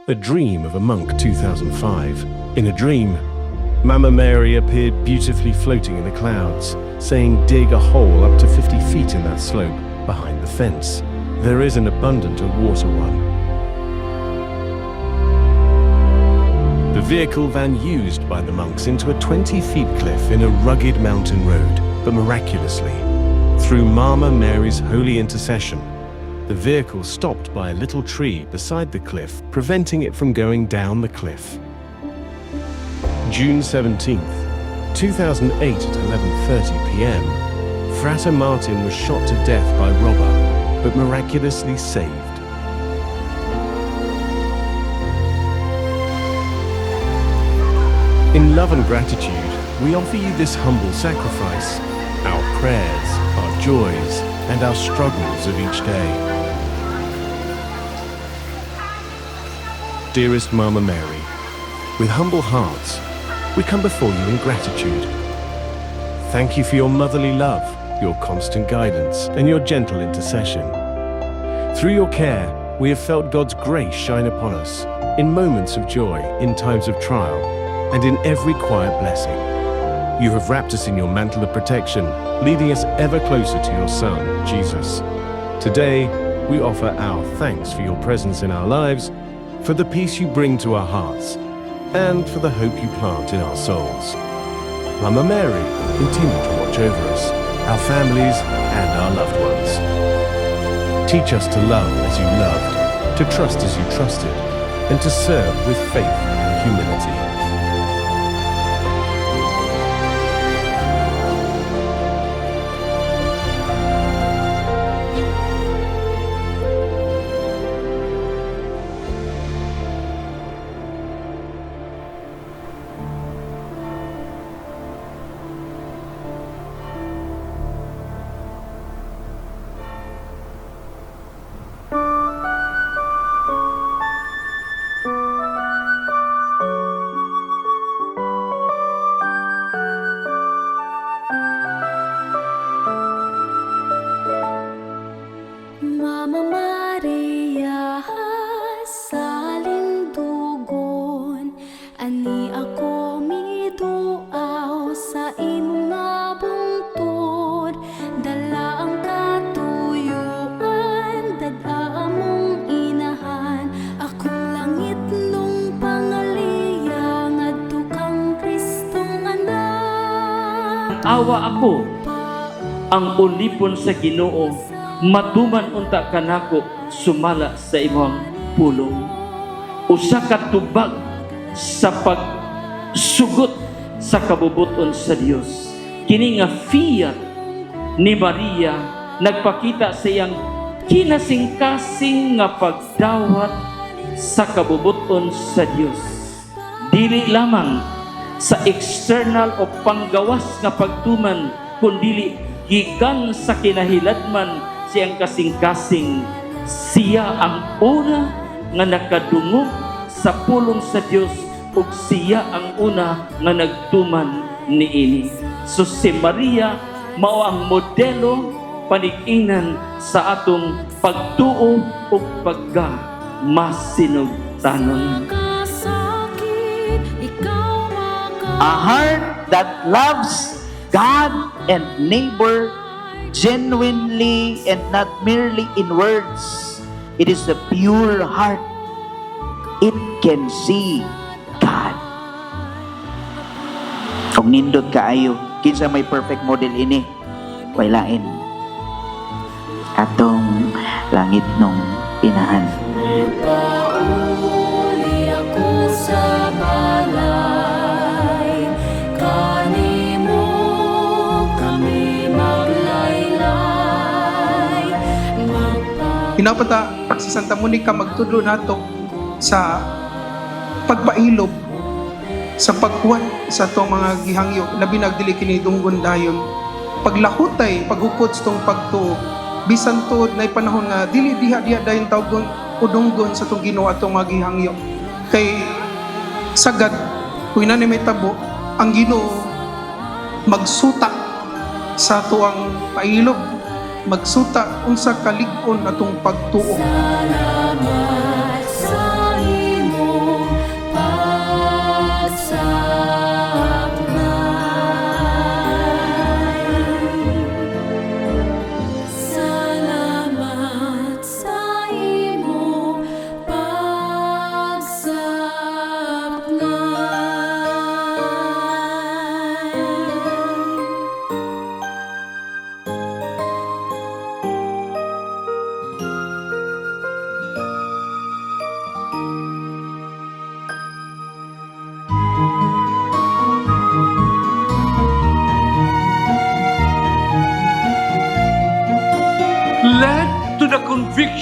A Dream of a Monk 2005. In a dream, Mama Mary appeared beautifully floating in the clouds, saying dig a hole up to 50 feet in that slope behind the fence. There is an abundant of water one. The vehicle van used by the monks into a 20-feet cliff in a rugged mountain road, but miraculously, through Mama Mary's holy intercession, the vehicle stopped by a little tree beside the cliff, preventing it from going down the cliff. June 17th, 2008 at 11:30 p.m., Frater Martin was shot to death by robber, but miraculously saved. In love and gratitude, we offer you this humble sacrifice, our prayers, our joys, and our struggles of each day. Dearest Mama Mary, with humble hearts, we come before you in gratitude. Thank you for your motherly love, your constant guidance, and your gentle intercession. Through your care, we have felt God's grace shine upon us, in moments of joy, in times of trial, and in every quiet blessing. You have wrapped us in your mantle of protection, leading us ever closer to your Son, Jesus. Today, we offer our thanks for your presence in our lives, for the peace you bring to our hearts, and for the hope you plant in our souls. Mama Mary, continue to watch over us, our families, and our loved ones. Teach us to love as you loved, to trust as you trusted, and to serve with faith and humility. Mama Maria, salin dugon, ani ako miduaw sa imong nga bungtod. Dala ang katuyuan, dada mong inahan, akong langit nung pangalia, ngadto kang Kristong anak. Awa ako, ang ulipon sa Ginoo, matuman unta kanako sumala sa imong pulong. Usa ka tubag sa pagsugot sa kabubuton sa Dios. Kini nga fiat ni Maria nagpakita sa iyang kinasing-kasing nga pagdawat sa kabubuton sa Dios. Dili lamang sa external o panggawas nga pagtuman, kundi gikan sa kinahiladman siyang kasing-kasing. Siya ang una nga nakadungog sa pulong sa Dios ug siya ang una nga nagtuman niini. So si Maria mao ang modelo paniginan sa atong pagtuo ug pagka-masinugtanon. A heart that loves God and neighbor genuinely and not merely in words. It is a pure heart. It can see God. Kung nindot kaayo, kinsa may perfect model ini, wailain atong langit nung inahan. Pauli ako sa balay, kanimo kami maglaylay. Pinapata si Santa Monica magtudlo nato sa pagpailob, sa pagkuwat sa itong mga gihangyo, labi nagdili kini dunggon dayon, paglahutay, paghukot sa itong pagtuo, bisan tuod na panahon nga dili diha dayon tawgon o dunggon sa itong Ginoo atong mga gihangyo. Kay sagad, kung na may tabo, ang Ginoo magsuta sa tuang pailob, magsuta unsa kalig-on atong pagtuo. Salamat sa imo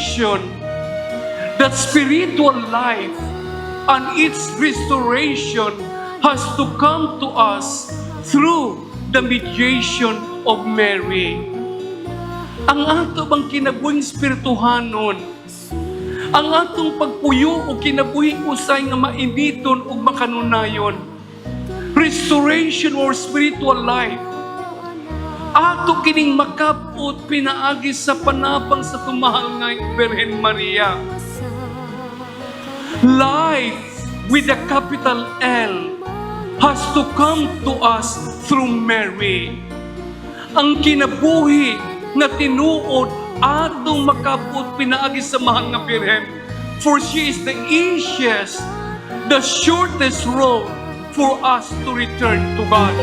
salvation, that spiritual life and its restoration has to come to us through the mediation of Mary. Ang ato bang kinabuhing spirituhanon, ang atong pagpuyo o kinabuhing usay nga mainiton o makanunayon, restoration or spiritual life, ato kining makapot pinaagi sa panabang sa tumahal nga Birhen Maria. Life with a capital L has to come to us through Mary. Ang kinabuhi nga tinuod atong makapot pinaagi sa mahal nga Birhen, for she is the easiest, the shortest road for us to return to God.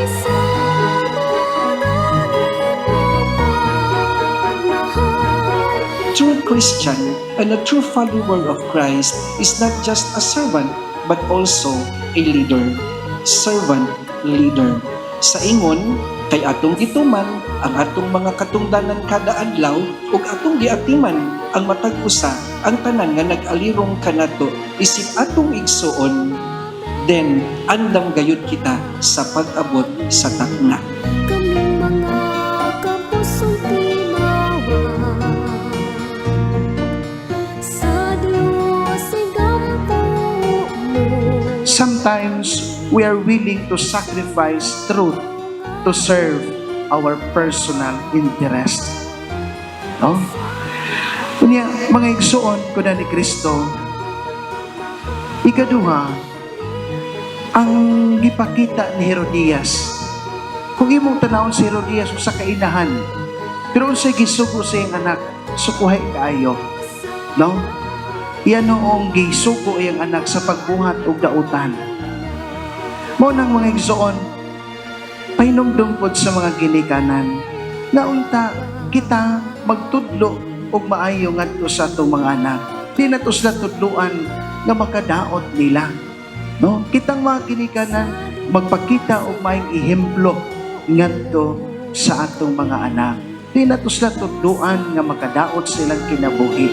True Christian and a true follower of Christ is not just a servant but also a leader. Servant, leader. Sa ingon, kay atong gituman ang atong mga katungdanan kada adlaw ug atong giatiman ang matag usa ang tanan nga nag-alirong kanato isip atong igsuon. Then, andam gayud kita sa pag-abot sa takna. Kaming mga kapusong timawa sa Diyos igampo mo. Sometimes, we are willing to sacrifice truth to serve our personal interest. No? Kunya, mga igsuon ko na ni Kristo, ikaduha, ang gipakita ni Herodias. Kung imong tanawon si Herodias sa kainahan, pero unsay gisugo sa iyang anak, sukuhay kaayo. No? Iyan noong gisugo iyang anak sa pagbuhat og dautan. Mo nang mga igsuon, pahinumdum pod sa mga ginikanan na unta kita magtudlo og maayo ngadto sa atong mga anak. Di na to sila tudluan nga makadaot nila. No? Kitang mga ginikanan magpakita og maayong ehemplo ngadto sa atong mga anak. Di na to sila tudluan nga makadaot silang kinabuhi.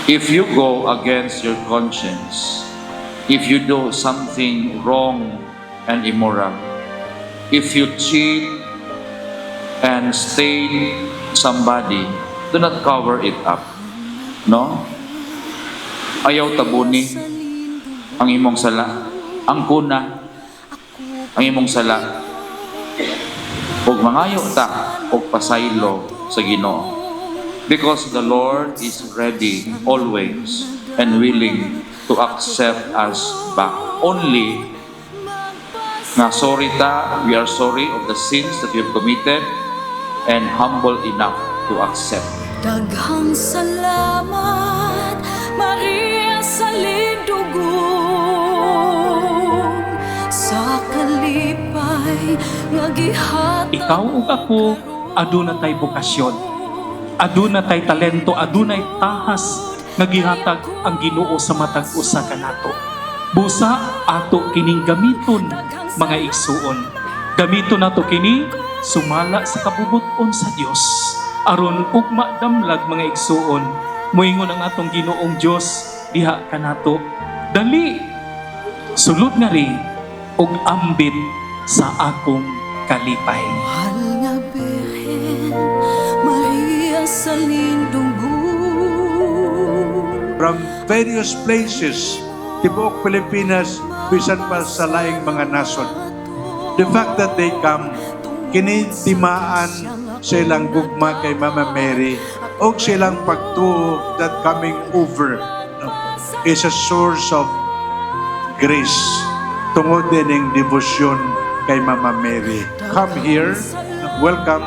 If you go against your conscience, if you do something wrong and immoral, if you cheat and stain somebody, do not cover it up. No? Ayaw tabuni ang imong sala. Ang kuna, ang imong sala. Ug mangayo ta og pasaylo sa Ginoo. Because the Lord is ready always and willing to accept us back. Only nga sorry ta, we are sorry of the sins that we have committed and humble enough to accept. Daghang salamat, Maria sa lindugong, sa kalipay nga gihatag. Ikaw ug ako aduna tay bokasyon, aduna tay talento, adunay tahas nga gihatag ang Ginoo sa matag usa kanato. Busa ato kining gamiton mga igsuon. Gamiton nato kini sumala sa kabubot-on sa Dios. Aron ugma damlag mga igsuon, moingon ang atong Ginoong Dios diha kanato. Dali sulod nga ri og ambit sa akong kalipay. Mahal nga Birhen, Maria sa lindugong. From various places, tibuok Pilipinas, bisan pa sa laing mga nason. The fact that they come, kinitimaan sa ilang gugma kay Mama Mary o silang pagtuo that coming over is a source of grace tungod dining devotion kay Mama Mary. Come here, welcome.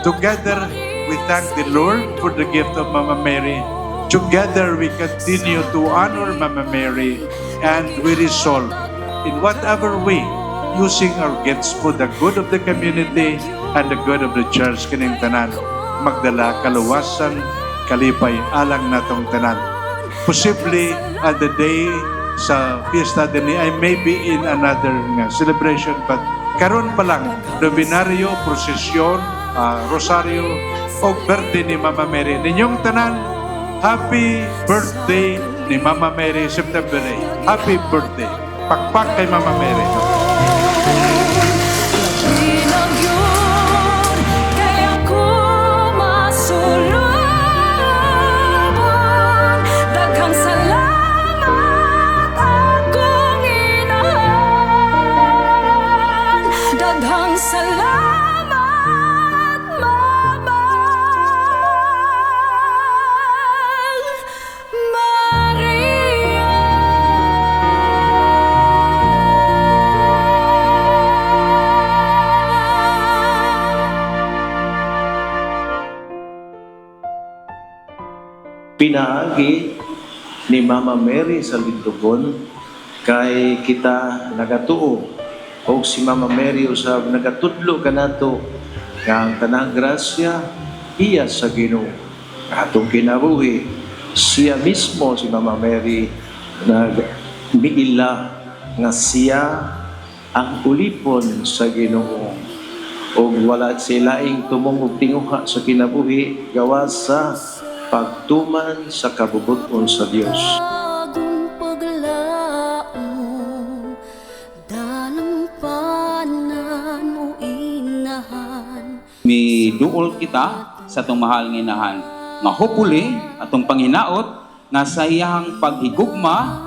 Together, we thank the Lord for the gift of Mama Mary. Together, we continue to honor Mama Mary, and we resolve in whatever way, using our gifts for the good of the community and the good of the church kining tanan, magdala kaluwasan, kalipay alang natong tanan. Possibly at the day sa fiesta din I may be in another celebration, but karon pa lang novenaryo, prosesyon, rosaryo o birthday ni Mama Mary. Ninyong tanan, happy birthday ni Mama Mary September 8. Happy birthday. Pakpak kay Mama Mary. Pinagyon, kaya ko masuluban. Daghang salamat akong inahan. Daghang salamat, Mama Maria. Pinaagi ni Mama Mary sa lintugon kay kita nagatuo o si Mama Mary usab nagatudlo kanato nga ang tanang grasya iya sa Ginoo. Atong kinabuhi siya mismo si Mama Mary nagmiila nga siya ang ulipon sa Ginoo o wala silaing tumong og tinguha sa kinabuhi gawas sa pagtuman sa kabubuton sa Dios. Bagong paglaom, dalampanan mo inahan. Miduol kita sa itong mahal nga inahan. Nga hopefully, atong panghinaot, nga sa iyang paghigugma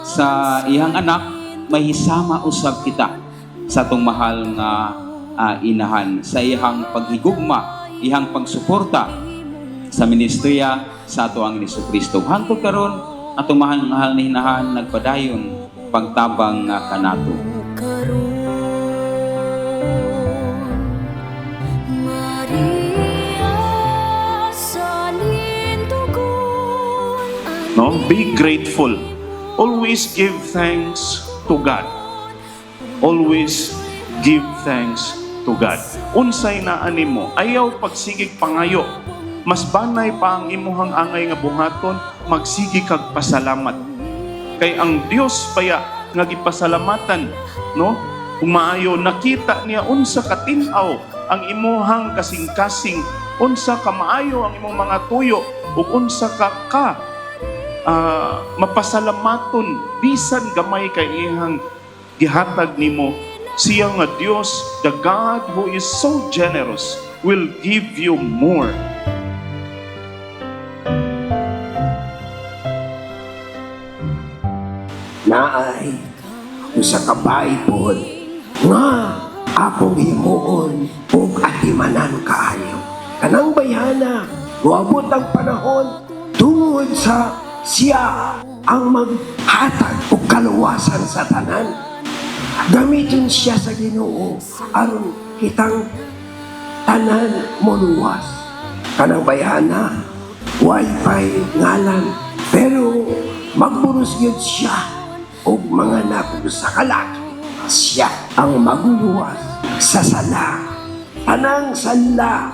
sa iyang anak, mahisama usab kita sa itong mahal nga inahan. Sa iyang paghigugma, iyang pagsuporta sa ministriya sa ato ang Jesucristo. Hangtod karon atong mahal na hinahan nagpadayon pagtabang nga kanato. No, be grateful. Always give thanks to God. Always give thanks to God. Unsay na animo, ayaw pagsigig pangayo. Mas banay pa ang imuhang angay nga buhaton, magsigi kag pasalamat. Kay ang Dios paya nga gipasalamatan, no? Kung maayo nakita niya unsa katinaw ang imuhang kasing-kasing, unsa ka maayo ang imong mga tuyo, ug unsa ka mapasalamaton bisan gamay kay iyang gihatag nimo. Siya nga Dios, the God who is so generous, will give you more. Naay usa ka Bible nga akong himuon ug atimanan kaayo. Kanang bayana, moabot ang panahon tungod sa siya ang maghatag og kaluwasan sa tanan. Gamiton siya sa Ginoo aron kitang tanan moluwas. Kanang bayana, way pay ngalan, pero magburos gyud siya og mga anak sa kalaki. Siya ang maguluwas sa sala, tanang sala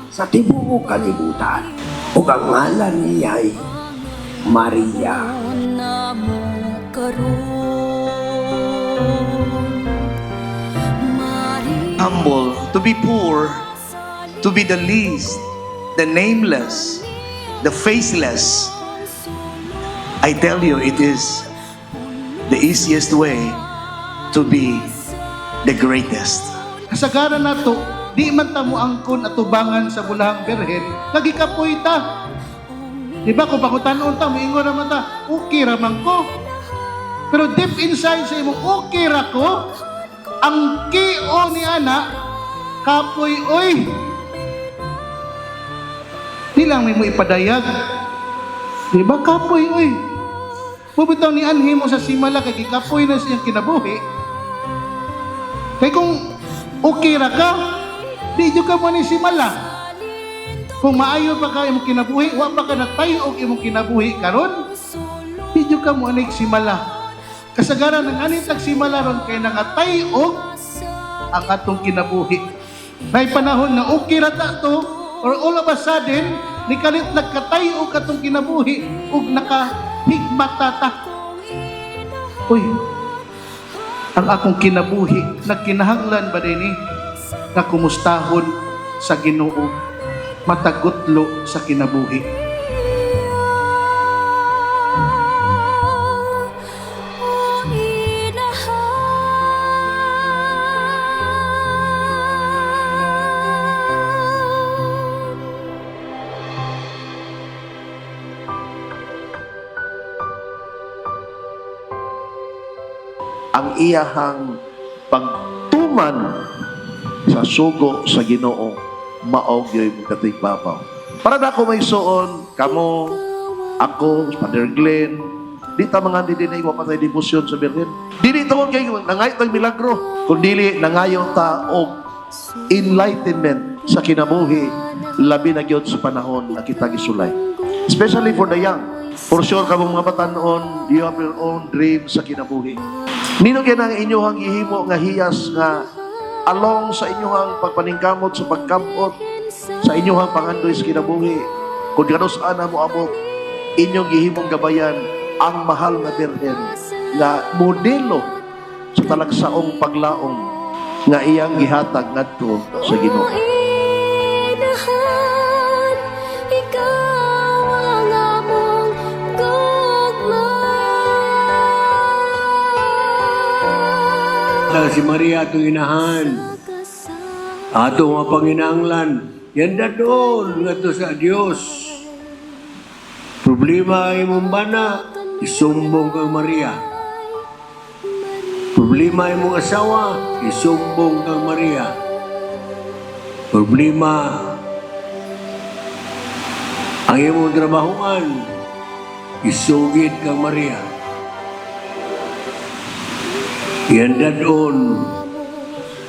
sa tibuok kalibutan. Ug ang ngalan niya ay Maria. Humble, to be poor, to be the least, the nameless, the faceless. I tell you, it is the easiest way to be the greatest. Kasagaran nato, di man ta mo angkon at tubangan sa bulahang berhen, nagikapoy ta. Diba kung pangutanon ta, moingon naman ta, okay raman ko. Pero deep inside sa imo, okay ra ko. Ang kio ni ana, kapoy, oy. Di lang may mo ipadayag. Diba kapoy, oy. Pubitaw ni anhi mo sa simala kay kapoy na siyang kinabuhi, Kaya kung okay ra ka, di jud ka mo ni simala. Kung maayo pa ka imong kinabuhi, wa pa ka natayo og imong kinabuhi karon, di jud ka mo anig simala. Kasagaran ng anit simala ron kay nangatay og ang atong kinabuhi. May panahon na okay ra ta to, or all of a sudden, nikalit nagkatay og atong kinabuhi ug nakahigmata ta. Uy, ang akong kinabuhi, nagkinahanglan ba din na kumustahon sa Ginoo, matagutlo sa kinabuhi. Ang iyahang pagtuman sa sugo sa Ginoo maog yoy katigbabaw. Para na ako may suon, kamo, ako, Father Glenn, di ta mga hindi na iwa patay debosyon sa Birhen. Dili tawag kayo nangayo tayong milagro, kundi nangayo ta og enlightenment sa kinabuhi, labi na gyud sa panahon na kita gisulay. Especially for the young. For sure, kamong mga batanon, you have your own dream sa kinabuhi. Nino kaya ang inyong ihimo nga hiyas nga along sa inyong pagpaningkamot sa pagkampot, sa inyong pangandoy sa kinabuhi, kung gano'n saan mo abot, inyong gihimong gabayan ang mahal na Birhen nga modelo sa talagsaong paglaong nga iyang gihatag ngadto sa Ginoo. Si Maria atong inahan, atong mga Panginahanglan, yan doon nga to sa Diyos. Problema ay mong bana, isumbong kang Maria. Problema ay mong asawa, isumbong kang Maria. Problema ang imong trabahuan, isugid kang Maria. Yan doon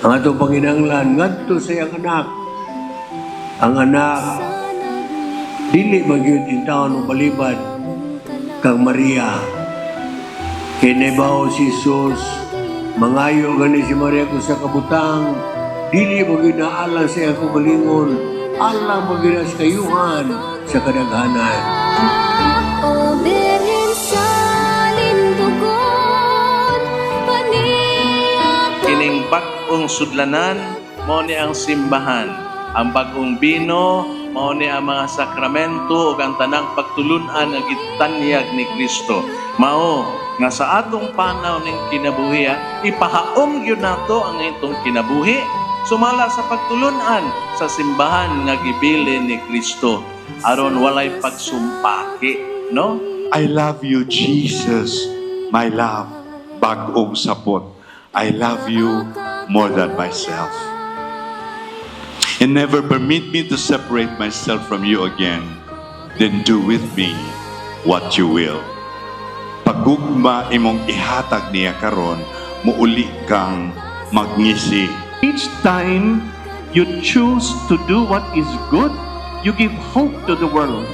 ang atong Panginahanglan ngadto sa iyang anak. Ang anak dili magyud intawon o balibad kang Maria. Kinibaw si Jesus, mangayo gani si Maria kung sa kabutang, dili magyud naalang sa iyang kagalingon, alang magyud sa kayuhan sa kadaghanan. O Birhen sa lindugon, kining bag-ong sudlanan, mao ni ang simbahan. Ang bag-ong bino, mao ni ang mga sakramento ug ang tanang pagtulunan nga gitanyag ni Kristo. Mao nga sa atong panaw ning kinabuhi, ipahaom gyud nato ang itong kinabuhi sumala sa pagtulunan sa simbahan nga gibilin ni Kristo aron walay pagsumpaki, no? I love you, Jesus, my love, bag-ong sapot. I love you more than myself. And never permit me to separate myself from you again. Then do with me what you will. Pagugma imong ihatag niya karon, muuli kang magngisi. Each time you choose to do what is good, you give hope to the world.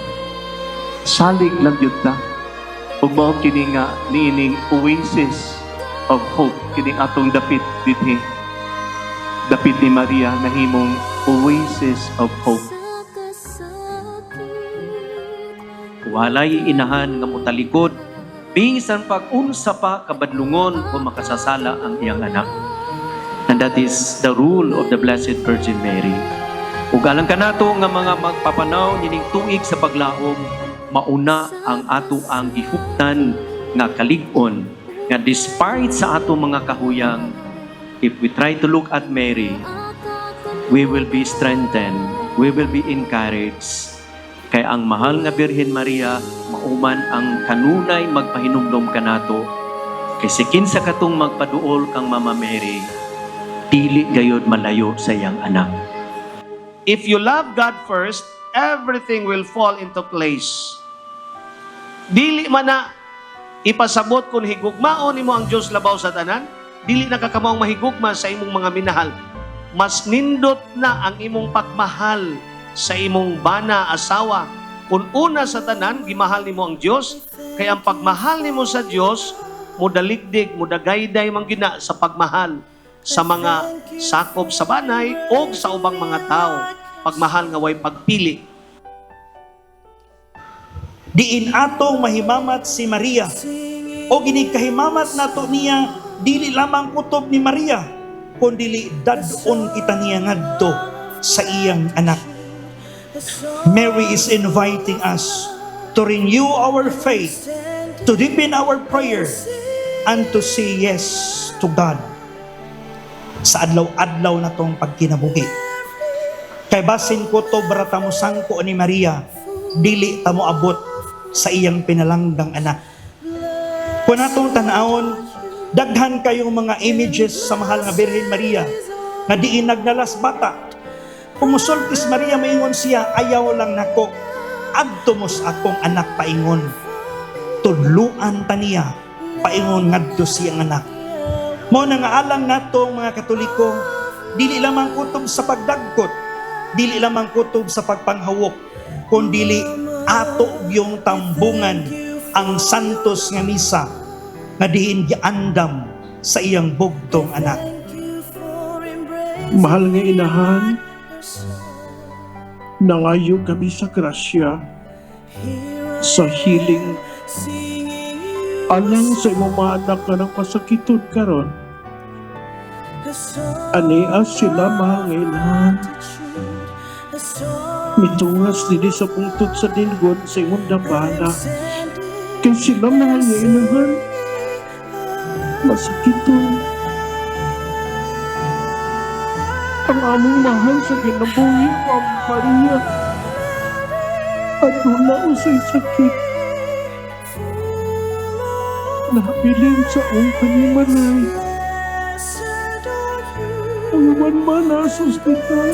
Salig lang yun ta. Ug mao kini nga niining oasis of hope, kining atong dapit dithi. Dapit ni Maria na himong oasis of hope. Walay inahan nga mutalikod, bisan pag-unsa pa kabadlungon o makasasala ang iyang anak. And that is the rule of the Blessed Virgin Mary. Ug alang kanato nga mga magpapanaw nining tuig sa paglaom, mauna ang ato ang gihuptan nga kalig-on nga despite sa ato mga kahuyang, if we try to look at Mary, we will be strengthened, we will be encouraged. Kay ang mahal nga Birhen Maria, mauman ang kanunay magpahinumdom kanato. Kay sikin sa katong magpaduol kang Mama Mary, dili gayud malayo sa iyang anak. If you love God first, everything will fall into place. Dili man na ipasabot kung higugmaon nimo ang Dios labaw sa tanan, dili na kakamaong mahigugma sa imong mga minahal. Mas nindot na ang imong pagmahal sa imong bana asawa. Kung una sa tanan, gimahal nimo ang Dios, kaya ang pagmahal nimo sa Dios, mudaligdig, mudagayday man gina sa pagmahal sa mga sakop sa banay o sa ubang mga tao. Pagmahal nga way pagpili. Diin atong mahimamat si Maria, o ginikahimamat nato niya, dili lamang kutob ni Maria, kundi dadon kita niya ngadto sa iyang anak. Mary is inviting us to renew our faith, to deepen our prayer, and to say yes to God sa adlaw-adlaw na tong pagkinabuhi. Kay basin ko to brata mo sangko ni Maria, dili ta mo abot sa iyang pinalanggang anak. Kung atong tanawon, daghan kayong mga images sa mahal nga Birhen Maria nga diin nagnalas bata. Kumusultis Maria, maingon siya, ayaw lang nako, adto mo sa akong anak paingon. Tudluan ta niya, paingon ngadto siyang anak. Mao na nga alang natong mga Katoliko, dili lamang kutob sa pagdagkot, dili lamang kutob sa pagpanghawok, kundi ato yung tambungan ang santos nga misa nga diin giandam sa iyang bugtong anak. Mahal nga inahan, nangayo kami sa grasya, sa hiling, alang sa imong mga anak nga nagpasakitod karon. Ania sila mahal nga inahan. Mitungas dili sa pungtod sa dilgon sa imong dambana. Kay sila mahal nga inahan, masakitod. Ang among mahal sa kinabuhi, Ma'am Maria, at wala usay sakit. Nabilin sa ang kanimanay. Ang manmana sa ospital.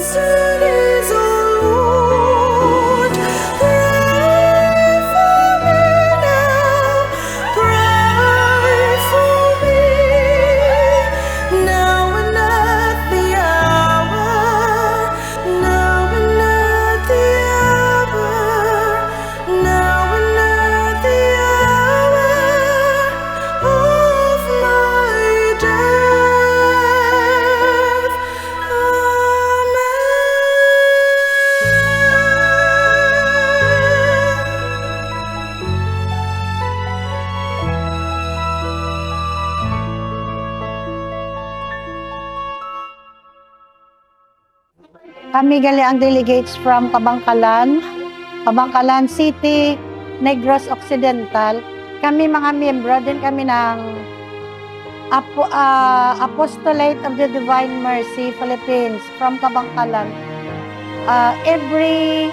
Kami gali ang delegates from Kabangkalan City, Negros Occidental. Kami mga miyembro din kami ng Apostolate of the Divine Mercy Philippines from Kabangkalan. Every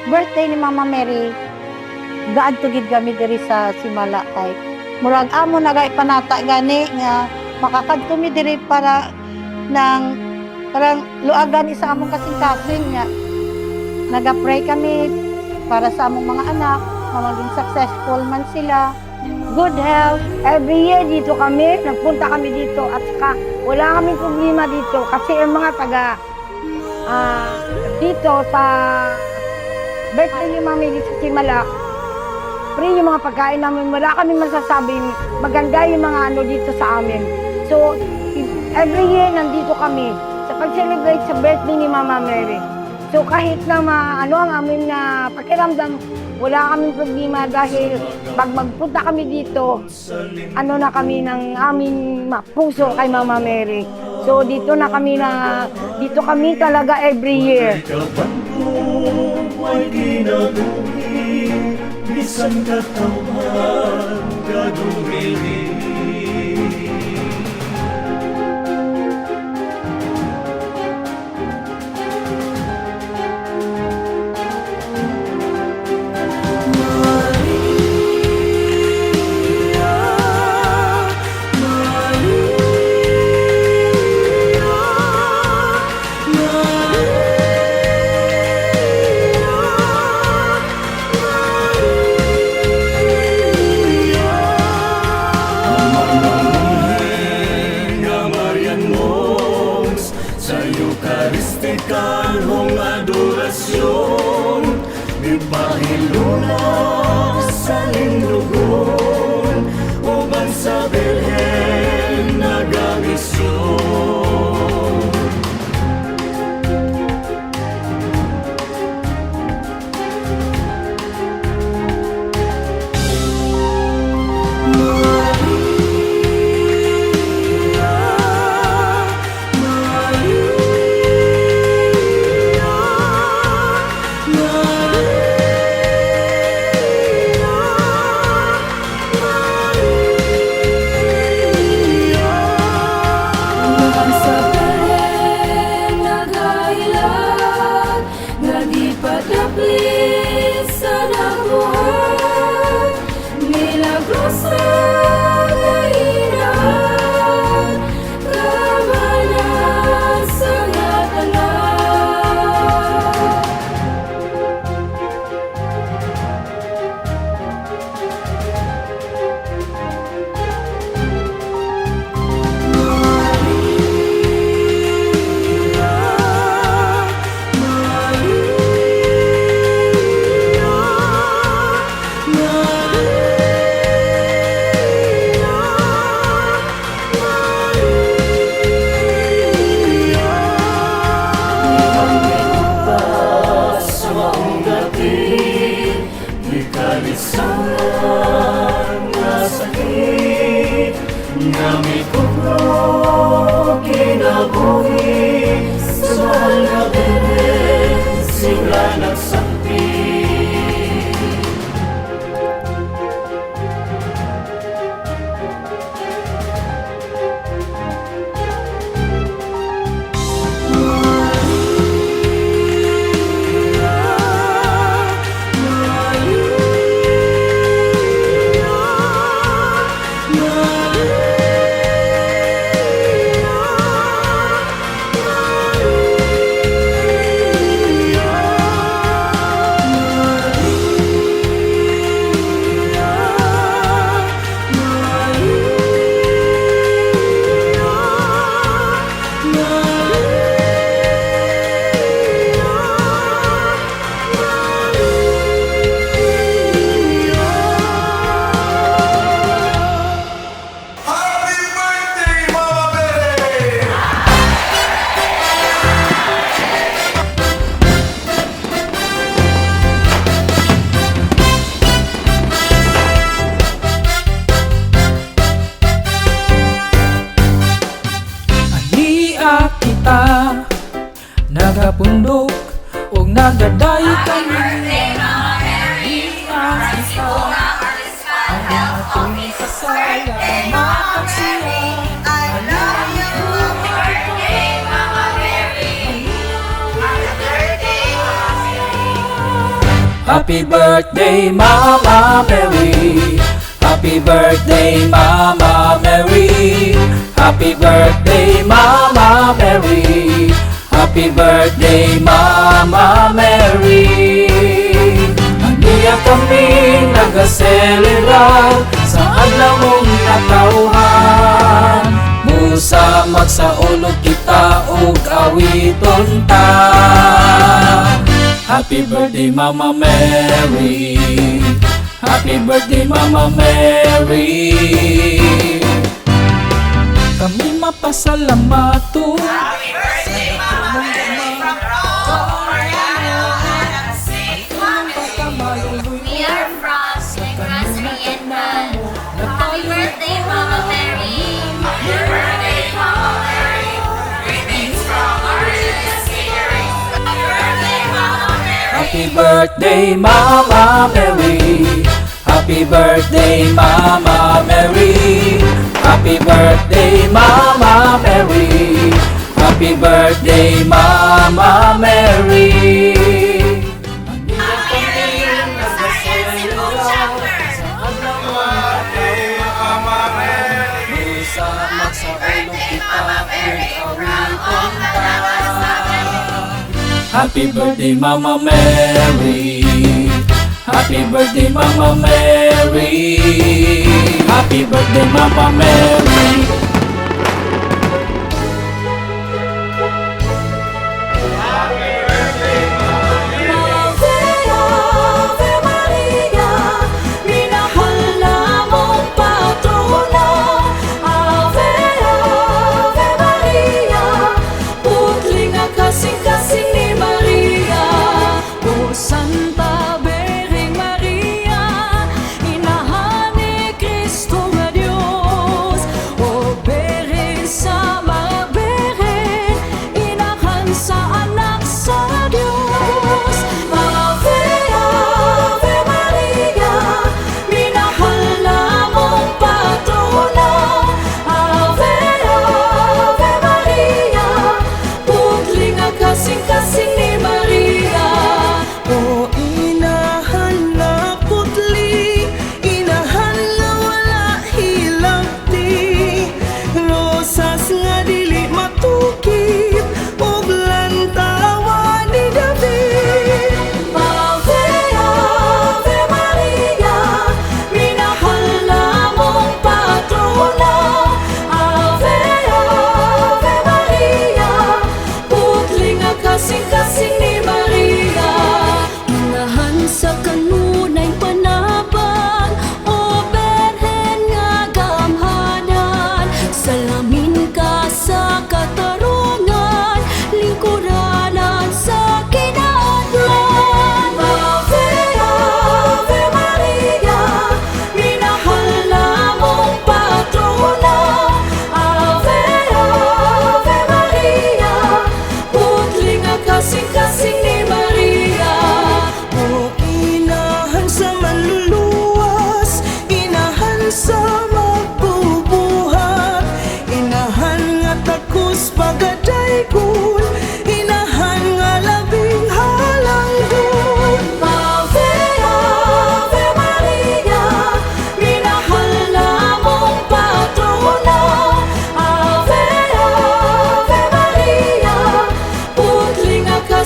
birthday ni Mama Mary, gaadtugid kami diri sa Simala kay murag amo nagay panata gani nga makakadto mi diri para ng parang luagan isa among kasing-kasing nga naga-pray kami para sa among mga anak, maging successful man sila, good health. Every year dito kami, nagpunta kami dito at saka wala kaming problema dito kasi ang mga taga dito sa birthday ni Mami dito sa Simala, free yung mga pagkain namin, wala kaming masasabing maganda yung mga ano dito sa amin. So every year nandito kami sa pag-celebrate sa birthday ni Mama Mary. So kahit na ano ang amin na pakiramdam, wala kaming problema dahil pag magpunta kami dito, ano na kami ng aming puso kay Mama Mary. So dito kami talaga every year. Bisan katawhan gadumili. Mistikal hong adorasyon, di pahilulog sa lingdugon, uban sa Birhen nagamisyon. Nagapundok ug nagadayo kami. Happy birthday, Mama Mary. Happy birthday, Mama Mary. Happy birthday, Mama Mary. Happy birthday, Mama Mary. Aniya kami nag-celebrar sa adlaw mong natawhan. Musa magsaulog kita ug awiton ta. Happy birthday, Mama Mary. Happy birthday, Mama Mary. Kami mapasalamato. Happy birthday, Mama Mary, from Rome, Mariano, and St. We are from St. and happy birthday, Mama Mary. Happy birthday, Mama Mary. Greetings from our Savior. Happy birthday, Mama Mary. Happy birthday, Mama Mary. Happy birthday, Mama Mary. Happy birthday, Mama Mary. Happy birthday, Mama Mary. Happy birthday, Mama Mary. Happy birthday, Mama Mary. Happy birthday, Mama Mary.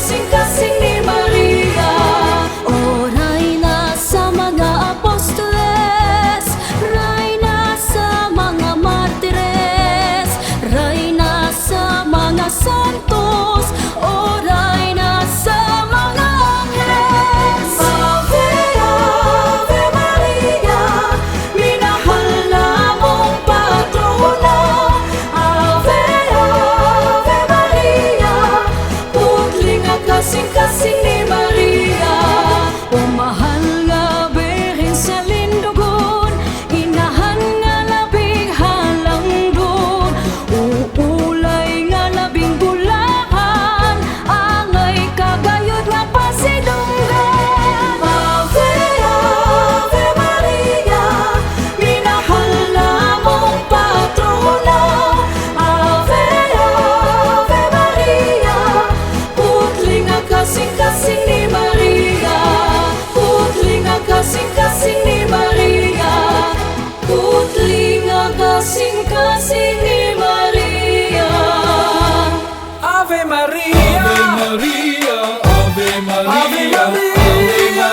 kasing-kasing ni Maria. Oray na sa mga apostoles, ray na sa mga martires, ray na sa mga santos, oray na sa mga angles. Ave, Ave Maria, minahal namong patrona. Ave, Ave Maria, putling ang kasing-kasing ni Maria. O mahal nga Birhen sa lindogon, inahan nga labing halangdon. Uulay nga labing bulahan, angay kagayod nga pasidunggan. Ave, Ave Maria, minahal namong patrona. Ave, Ave Maria, putling ang kasing-kasing ni Maria. Putling ang kasing-kasing ni Maria. Putling ang kasing-kasing ni Maria. Ave Maria, Ave Maria, Ave Maria, Ave Maria.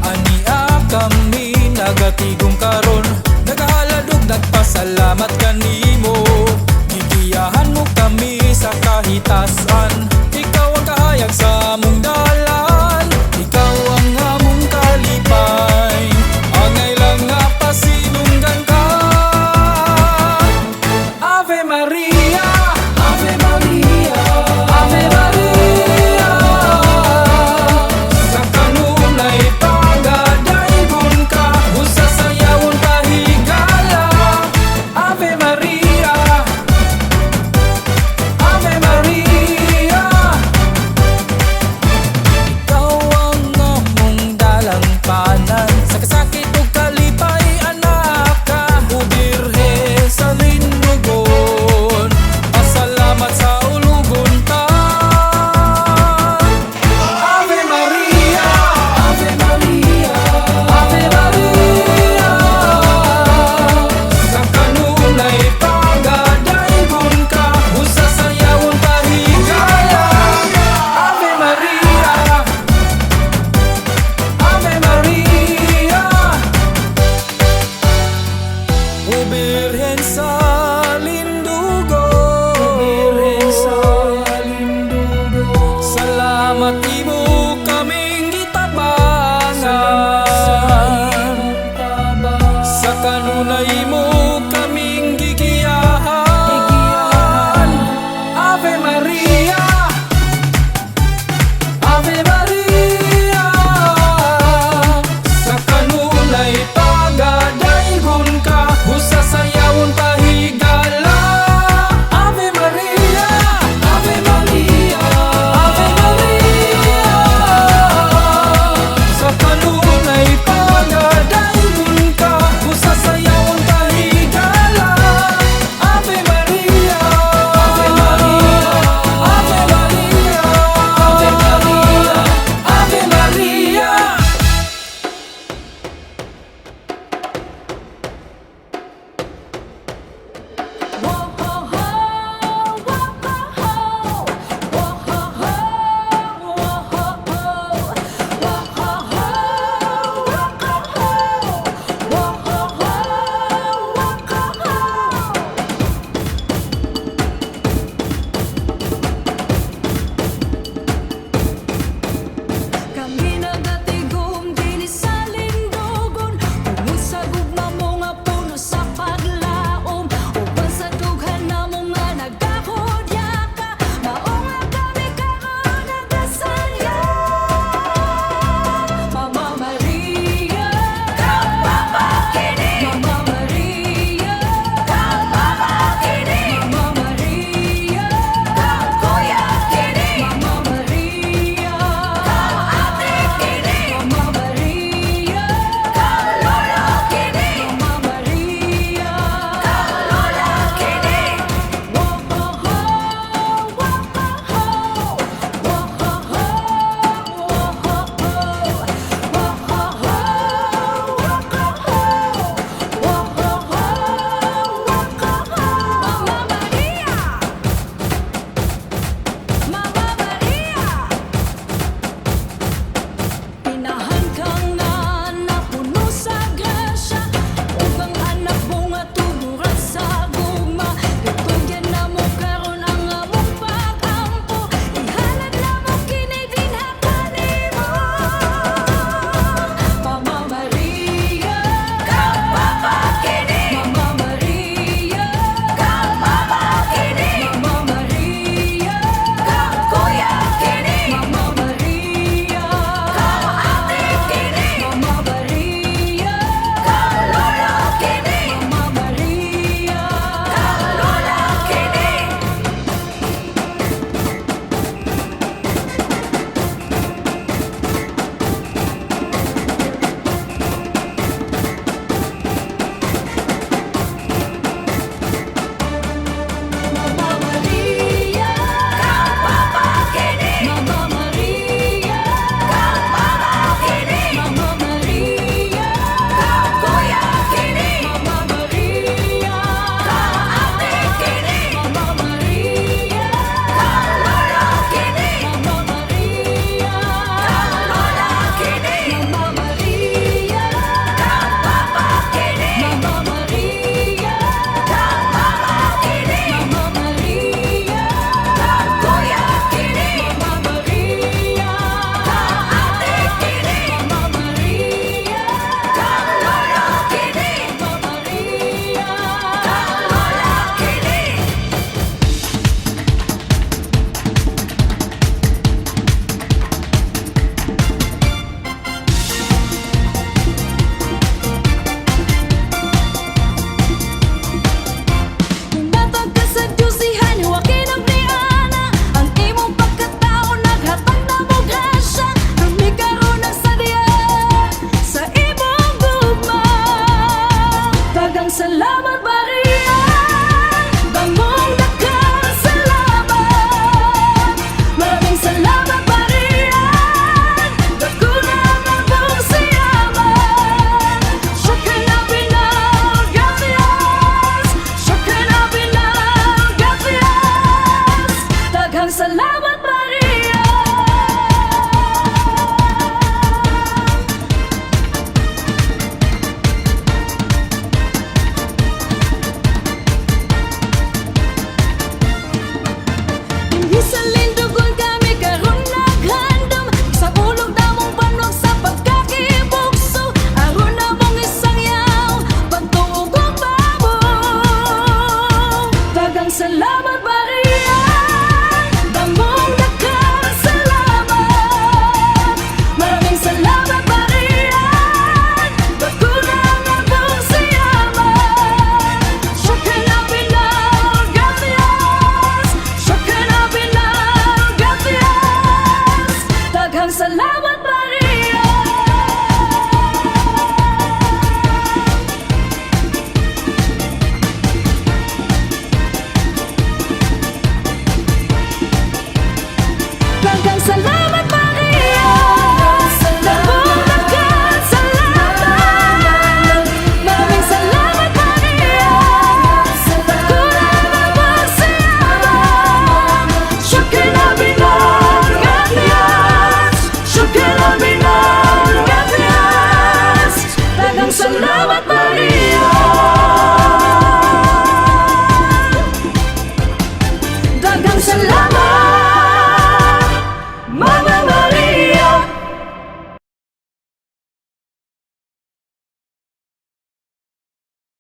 Ania kami nagatigong karon,